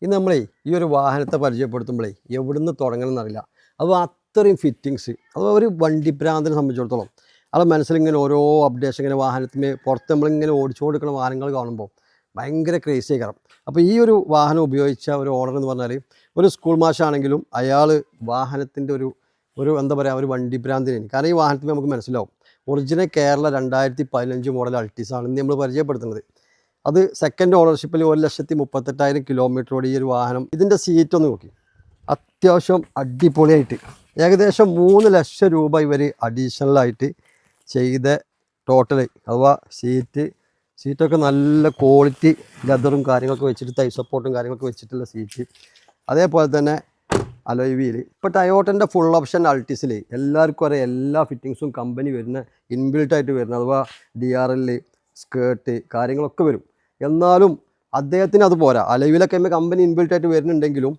ഇന്ന് നമ്മളെ ഈ ഒരു വാഹനത്തെ പരിചയപ്പെടുത്തുമ്പോഴേ എവിടുന്ന് തുടങ്ങണമെന്നറിയില്ല. അപ്പോൾ അത്രയും ഫിറ്റിങ്സ്, അപ്പോൾ ഒരു വണ്ടി ഭ്രാന്തനെ സംബന്ധിച്ചിടത്തോളം അത് മനസ്സിലിങ്ങനെ ഓരോ അപ്ഡേഷൻ ഇങ്ങനെ വാഹനത്തിന് പുറത്ത് നമ്മളിങ്ങനെ ഓടിച്ചു കൊടുക്കുന്ന വാഹനങ്ങൾ കാണുമ്പോൾ ഭയങ്കര ക്രേസി കാരണം. അപ്പോൾ ഈ ഒരു വാഹനം ഉപയോഗിച്ച ഒരു ഓണർ എന്ന് പറഞ്ഞാൽ ഒരു സ്കൂൾ മാഷാണെങ്കിലും അയാൾ വാഹനത്തിൻ്റെ ഒരു എന്താ പറയുക, ഒരു വണ്ടി ഭ്രാന്തിനാണ്. കാരണം ഈ വാഹനത്തിൽ നമുക്ക് മനസ്സിലാവും ഒറിജിനൽ കേരള 2015 മോഡൽ അൾട്ടിസാണ് ഇന്ന് നമ്മൾ പരിചയപ്പെടുത്തുന്നത്. അത് സെക്കൻഡ് ഓണർഷിപ്പിൽ 1,38,000 കിലോമീറ്ററോട് ഈ ഒരു വാഹനം. ഇതിൻ്റെ സീറ്റ് ഒന്ന് നോക്കി, അത്യാവശ്യം അടിപൊളിയായിട്ട് ഏകദേശം 3 ലക്ഷം രൂപ ഇവർ അഡീഷണലായിട്ട് ചെയ്ത ടോട്ടൽ. അഥവാ സീറ്റൊക്കെ നല്ല ക്വാളിറ്റി ലെതറും കാര്യങ്ങളൊക്കെ വെച്ചിട്ട് തൈ സപ്പോർട്ടും കാര്യങ്ങളൊക്കെ വെച്ചിട്ടുള്ള സീറ്റ്. അതേപോലെ തന്നെ അലോയ് വീല്. ഇപ്പോൾ ടയോട്ടൻ്റെ ഫുൾ ഓപ്ഷൻ അൾട്ടിസിൽ എല്ലാവർക്കും അറിയാം, എല്ലാ ഫിറ്റിങ്സും കമ്പനി വരുന്ന ഇൻബിൽട്ടായിട്ട് വരുന്ന, അഥവാ DRL സ്കേർട്ട് കാര്യങ്ങളൊക്കെ വരും. എന്നാലും അദ്ദേഹത്തിന് അത് പോരാ. അലവിലൊക്കെ കമ്പനി ഇൻബിൽട്ടായിട്ട് വരുന്നുണ്ടെങ്കിലും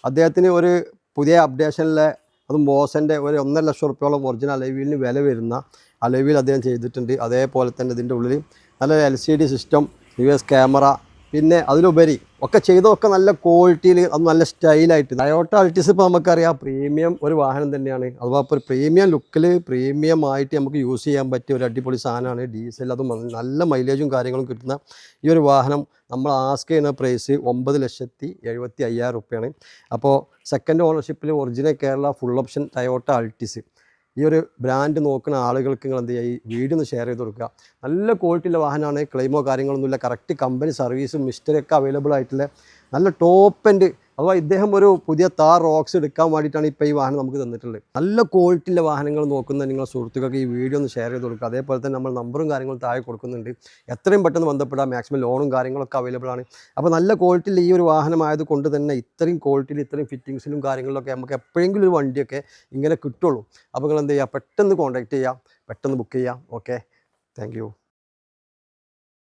അദ്ദേഹത്തിന് ഒരു പുതിയ അപ്ഡേഷനിലെ അതും ബോസൻ്റെ ഒരു 1.5 ലക്ഷം റുപ്യോളം ഒറിജിനൽ അലവിലിന് വില വരുന്ന അലവിൽ അദ്ദേഹം ചെയ്തിട്ടുണ്ട്. അതേപോലെ തന്നെ ഇതിൻ്റെ ഉള്ളിൽ നല്ല LCD സിസ്റ്റം, റിവേഴ്സ് ക്യാമറ, പിന്നെ അതിലുപരി ഒക്കെ ചെയ്തതൊക്കെ നല്ല ക്വാളിറ്റിയിൽ, അത് നല്ല സ്റ്റൈലായിട്ട്. ടയോട്ട അൾട്ടിസ് ഇപ്പോൾ നമുക്കറിയാം പ്രീമിയം ഒരു വാഹനം തന്നെയാണ്. അഥവാ ഇപ്പോൾ ഒരു പ്രീമിയം ലുക്കിൽ പ്രീമിയം ആയിട്ട് നമുക്ക് യൂസ് ചെയ്യാൻ പറ്റിയ ഒരു അടിപൊളി സാധനമാണ്. ഡീസൽ, അതും നല്ല മൈലേജും കാര്യങ്ങളും കിട്ടുന്ന ഈ ഒരു വാഹനം നമ്മൾ ആസ്ക് ചെയ്യുന്ന പ്രൈസ് 9,75,000 റുപ്യാണ്. അപ്പോൾ സെക്കൻഡ് ഓണർഷിപ്പിൽ original Kerala full option Toyota Altis ഈ ഒരു ബ്രാൻഡ് നോക്കുന്ന ആളുകൾക്ക് നിങ്ങൾ എന്ത് ചെയ്യുക, ഈ വീഡിയോ ഒന്ന് ഷെയർ ചെയ്ത് കൊടുക്കുക. നല്ല ക്വാളിറ്റിയുള്ള വാഹനമാണ്, ക്ലെയിമോ കാര്യങ്ങളൊന്നുമില്ല, കറക്റ്റ് കമ്പനി സർവീസും മിസ്റ്ററൊക്കെ അവൈലബിൾ ആയിട്ടുള്ള നല്ല ടോപ്പ് എൻഡ്. അഥവാ ഇദ്ദേഹം ഒരു പുതിയ താർ റോക്സ് എടുക്കാൻ വേണ്ടിയിട്ടാണ് ഇപ്പോൾ ഈ വാഹനം നമുക്ക് തന്നിട്ടുള്ളത്. നല്ല ക്വാളിറ്റിയുള്ള വാഹനങ്ങൾ നോക്കുന്ന നിങ്ങളുടെ സുഹൃത്തുക്കൾക്ക് ഈ വീഡിയോ ഒന്ന് ഷെയർ ചെയ്ത് കൊടുക്കുക. അതേപോലെ തന്നെ നമ്മൾ നമ്പറും കാര്യങ്ങളും താഴെ കൊടുക്കുന്നുണ്ട്, എത്രയും പെട്ടെന്ന് ബന്ധപ്പെടാം. മാക്സിമം ലോണും കാര്യങ്ങളൊക്കെ അവൈലബിൾ ആണ്. അപ്പോൾ നല്ല ക്വാളിറ്റിയിൽ ഈ ഒരു വാഹനമായത് കൊണ്ട് തന്നെ ഇത്രയും ക്വാളിറ്റിയിൽ ഇത്രയും ഫിറ്റിങ്സിലും കാര്യങ്ങളിലൊക്കെ നമുക്ക് എപ്പോഴെങ്കിലും ഒരു വണ്ടിയൊക്കെ ഇങ്ങനെ കിട്ടുള്ളൂ. അപ്പോൾ നിങ്ങൾ എന്ത് ചെയ്യുക, പെട്ടെന്ന് കോൺടാക്റ്റ് ചെയ്യുക, പെട്ടെന്ന് ബുക്ക് ചെയ്യുക. Okay, thank you.